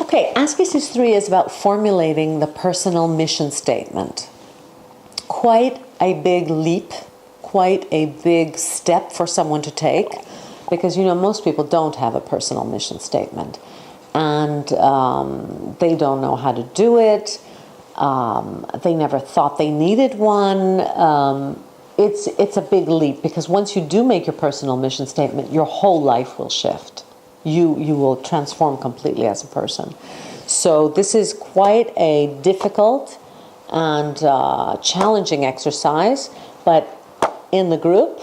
Okay, Askesis3 is about formulating the personal mission statement. Quite a big leap, quite a big step for someone to take, because most people don't have a personal mission statement, and they don't know how to do it. They never thought they needed one. It's a big leap, because once you do make your personal mission statement, your whole life will shift. You will transform completely as a person. So this is quite a difficult and challenging exercise, but in the group,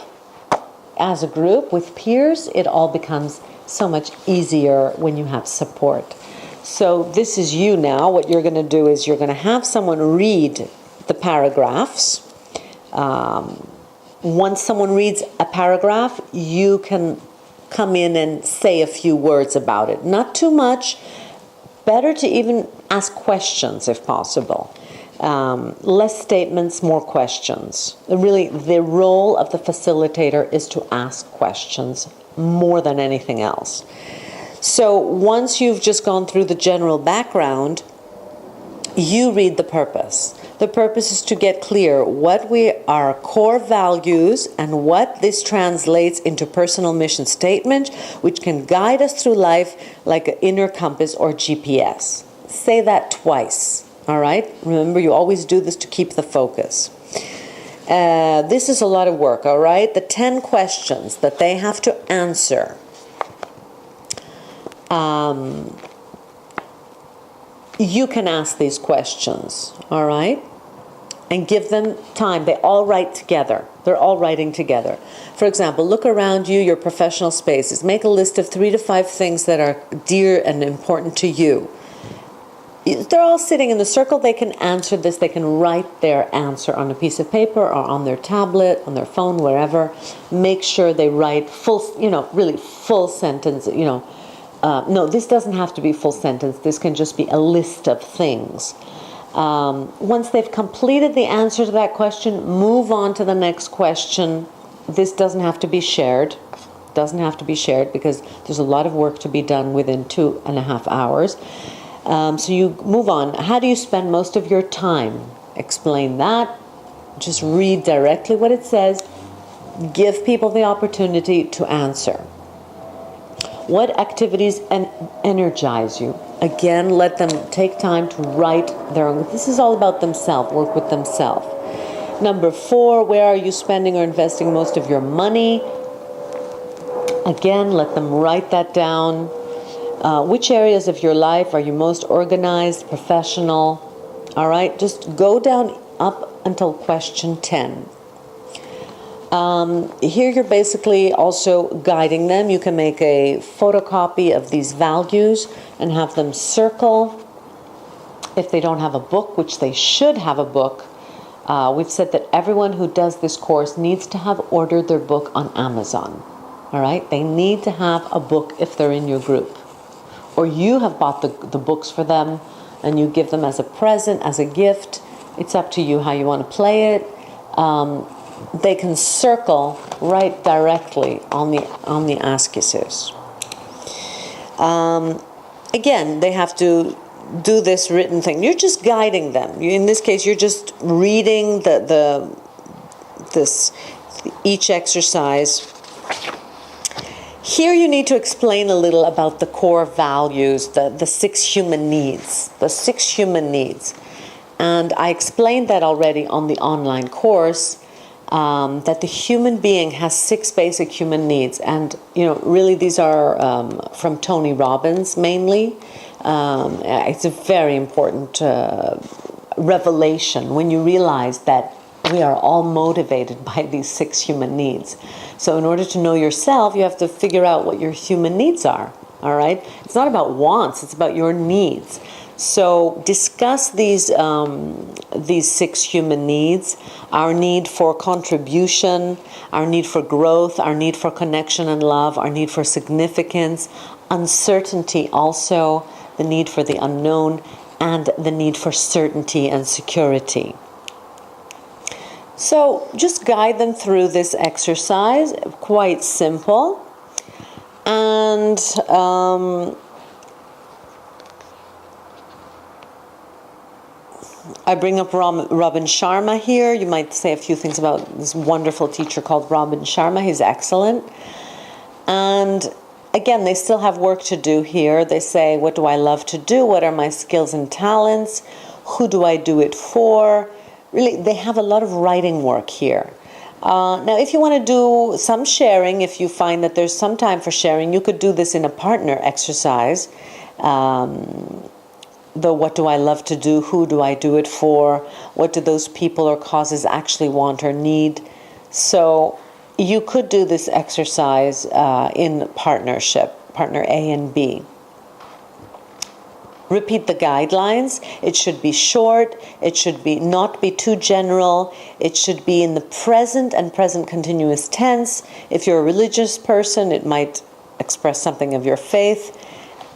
as a group with peers, it all becomes so much easier when you have support. So this is you now. What you're going to do is you're going to have someone read the paragraphs. Once someone reads a paragraph, you can come in and say a few words about it. Not too much. Better to even ask questions if possible. Less statements, more questions. Really, the role of the facilitator is to ask questions more than anything else. So once you've just gone through the general background, you read the purpose. The purpose is to get clear what our core values and what this translates into personal mission statement, which can guide us through life like an inner compass or GPS. Say that twice, all right? Remember, you always do this to keep the focus. This is a lot of work, all right? The 10 questions that they have to answer. You can ask these questions, all right? And give them time. They all write together. They're all writing together. For example, look around you, your professional spaces. Make a list of 3 to 5 things that are dear and important to you. They're all sitting in the circle. They can answer this. They can write their answer on a piece of paper or on their tablet, on their phone, wherever. Make sure they write full, really full sentence, no, this doesn't have to be full sentence. This can just be a list of things. Once they've completed the answer to that question, move on to the next question. This doesn't have to be shared. Doesn't have to be shared because there's a lot of work to be done within 2.5 hours. So you move on. How do you spend most of your time? Explain that. Just read directly what it says. Give people the opportunity to answer. What activities energize you? Again, let them take time to write their own. This is all about themselves, work with themselves. Number 4, where are you spending or investing most of your money? Again, let them write that down. Which areas of your life are you most organized, professional? All right, just go down up until question 10. Here you're basically also guiding them. You can make a photocopy of these values and have them circle. If they don't have a book, which they should have a book, we've said that everyone who does this course needs to have ordered their book on Amazon. All right? They need to have a book if they're in your group. Or you have bought the books for them and you give them as a present, as a gift. It's up to you how you want to play it. They can circle right directly on the Askesis. Again, they have to do this written thing. You're just guiding them. In this case, you're just reading each exercise. Here you need to explain a little about the core values, the 6 human needs. The 6 human needs. And I explained that already on the online course. That the human being has 6 basic human needs, and really these are from Tony Robbins mainly. It's a very important revelation when you realize that we are all motivated by these 6 human needs. So in order to know yourself, you have to figure out what your human needs are. All right, it's not about wants; it's about your needs. So discuss these 6 human needs: our need for contribution, our need for growth, our need for connection and love, our need for significance, uncertainty also, the need for the unknown, and the need for certainty and security. So just guide them through this exercise, quite simple. And I bring up Robin Sharma here. You might say a few things about this wonderful teacher called Robin Sharma. He's excellent. And again, they still have work to do here. They say, what do I love to do? What are my skills and talents? Who do I do it for? Really, they have a lot of writing work here. Now, if you want to do some sharing, if you find that there's some time for sharing, you could do this in a partner exercise. The what do I love to do? Who do I do it for? What do those people or causes actually want or need? So you could do this exercise in partnership, partner A and B. Repeat the guidelines. It should be short. It should be not be too general. It should be in the present and present continuous tense. If you're a religious person, it might express something of your faith.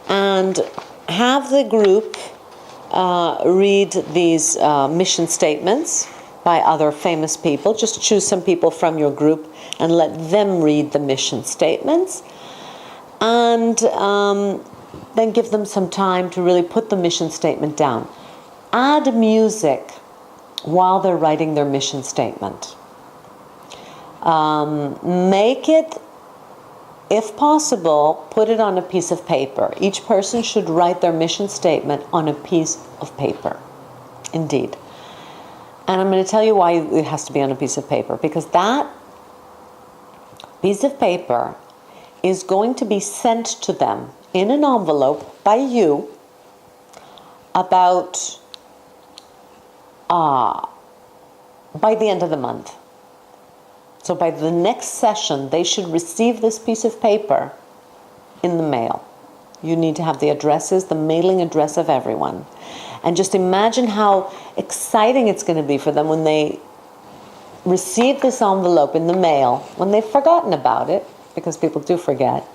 And have the group read these mission statements by other famous people. Just choose some people from your group and let them read the mission statements. And then give them some time to really put the mission statement down. Add music while they're writing their mission statement. Make it, if possible, put it on a piece of paper. Each person should write their mission statement on a piece of paper. Indeed. And I'm going to tell you why it has to be on a piece of paper. Because that piece of paper is going to be sent to them in an envelope by you about by the end of the month. So by the next session, they should receive this piece of paper in the mail. You need to have the addresses, the mailing address of everyone. And just imagine how exciting it's going to be for them when they receive this envelope in the mail, when they've forgotten about it, because people do forget.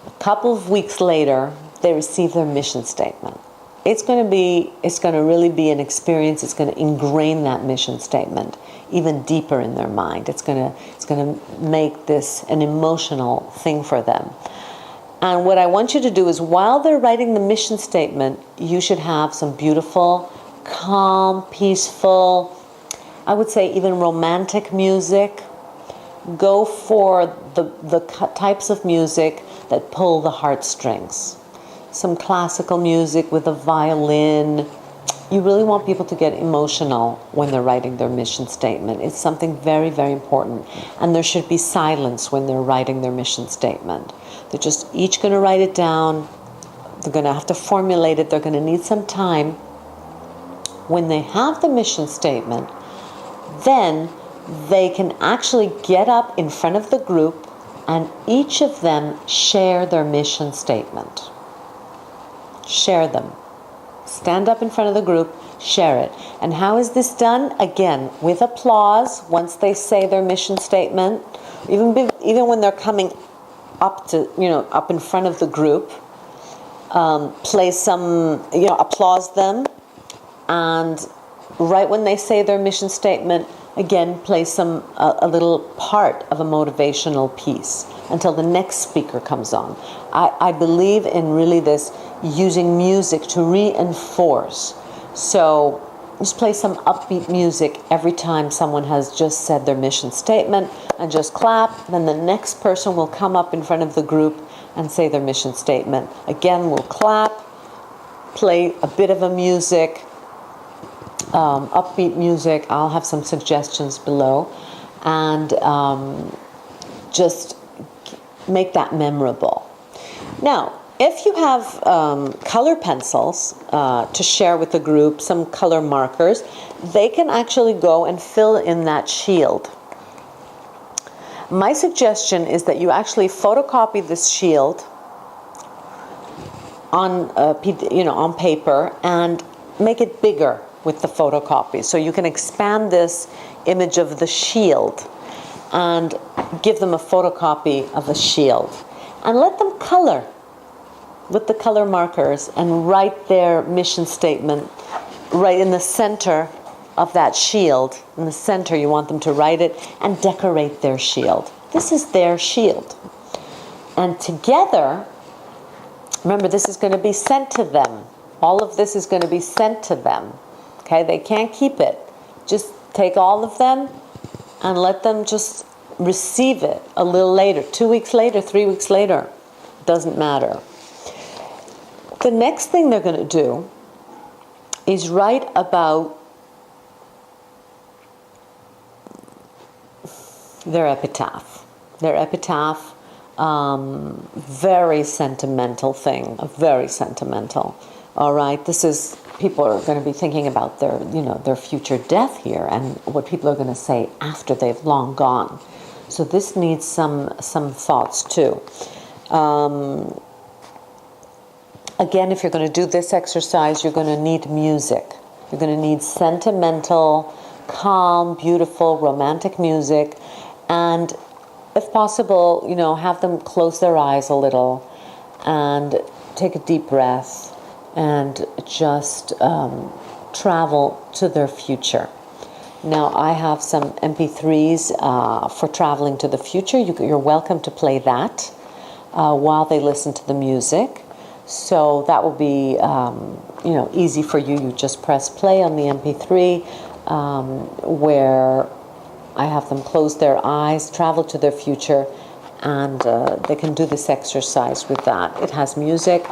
A couple of weeks later, they receive their mission statement. It's going to really be an experience. It's going to ingrain that mission statement even deeper in their mind. It's going to make this an emotional thing for them. And what I want you to do is, while they're writing the mission statement, you should have some beautiful, calm, peaceful, I would say even romantic music. Go for the types of music that pull the heartstrings. Some classical music with a violin. You really want people to get emotional when they're writing their mission statement. It's something very, very important. And there should be silence when they're writing their mission statement. They're just each going to write it down. They're going to have to formulate it. They're going to need some time. When they have the mission statement, then they can actually get up in front of the group and each of them share their mission statement. Share them. Stand up in front of the group, share it. And how is this done? Again, with applause once they say their mission statement. Even when they're coming up to, up in front of the group, play some, applause them. And right when they say their mission statement, again, play a little part of a motivational piece until the next speaker comes on. I believe in really this using music to reinforce. So just play some upbeat music every time someone has just said their mission statement, and just clap. Then the next person will come up in front of the group and say their mission statement. Again, we'll clap, play a bit of a music, upbeat music. I'll have some suggestions below, and just make that memorable. Now, if you have color pencils to share with the group, some color markers, they can actually go and fill in that shield. My suggestion is that you actually photocopy this shield on paper and make it bigger with the photocopy. So you can expand this image of the shield and give them a photocopy of the shield. And let them color with the color markers and write their mission statement right in the center of that shield. In the center, you want them to write it and decorate their shield. This is their shield. And together, remember, this is going to be sent to them. All of this is going to be sent to them. Okay, they can't keep it. Just take all of them and let them just receive it a little later, 2 weeks later, 3 weeks later. Doesn't matter. The next thing they're going to do is write about their epitaph. Their epitaph, very sentimental thing, very sentimental. All right, this is, people are going to be thinking about their, their future death here and what people are going to say after they've long gone. So this needs some thoughts too. Again, if you're going to do this exercise, you're going to need music. You're going to need sentimental, calm, beautiful, romantic music, and if possible, have them close their eyes a little and take a deep breath and just travel to their future. Now, I have some MP3s for traveling to the future. You're welcome to play that while they listen to the music. So that will be, easy for you. You just press play on the MP3 where I have them close their eyes, travel to their future, and they can do this exercise with that. It has music,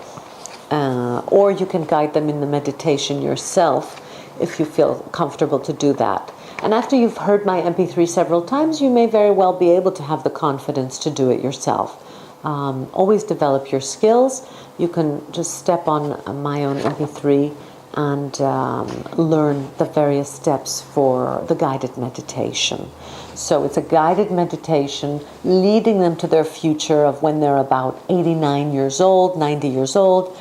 or you can guide them in the meditation yourself if you feel comfortable to do that. And after you've heard my MP3 several times, you may very well be able to have the confidence to do it yourself. Always develop your skills. You can just step on my own MP3 and learn the various steps for the guided meditation. So it's a guided meditation leading them to their future of when they're about 89 years old, 90 years old,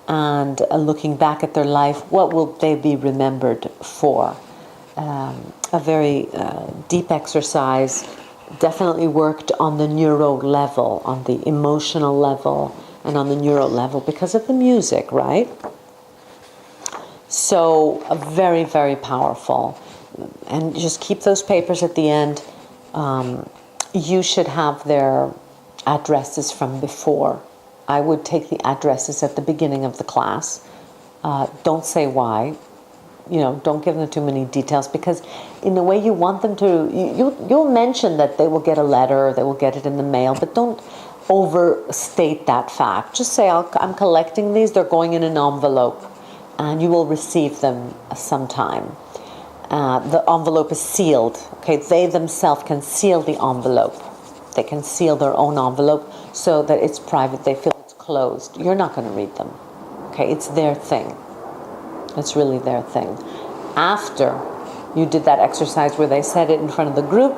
and looking back at their life, what will they be remembered for? A very deep exercise, definitely worked on the neuro level, on the emotional level, and on the neuro level because of the music, right? So very, very powerful. And just keep those papers at the end. You should have their addresses from before. I would take the addresses at the beginning of the class. Don't say why. Don't give them too many details, because in the way you want them to, you'll mention that they will get a letter, they will get it in the mail, but don't overstate that fact. Just say, I'm collecting these, they're going in an envelope, and you will receive them sometime. The envelope is sealed. Okay, they themselves can seal the envelope. They can seal their own envelope so that it's private. They feel it's closed. You're not going to read them. Okay, it's their thing. It's really their thing. After you did that exercise where they said it in front of the group,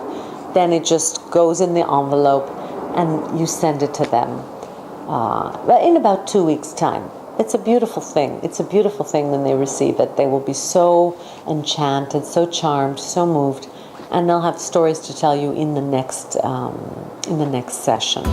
then it just goes in the envelope and you send it to them in about 2 weeks' time. It's a beautiful thing. It's a beautiful thing when they receive it. They will be so enchanted, so charmed, so moved, and they'll have stories to tell you in the next session.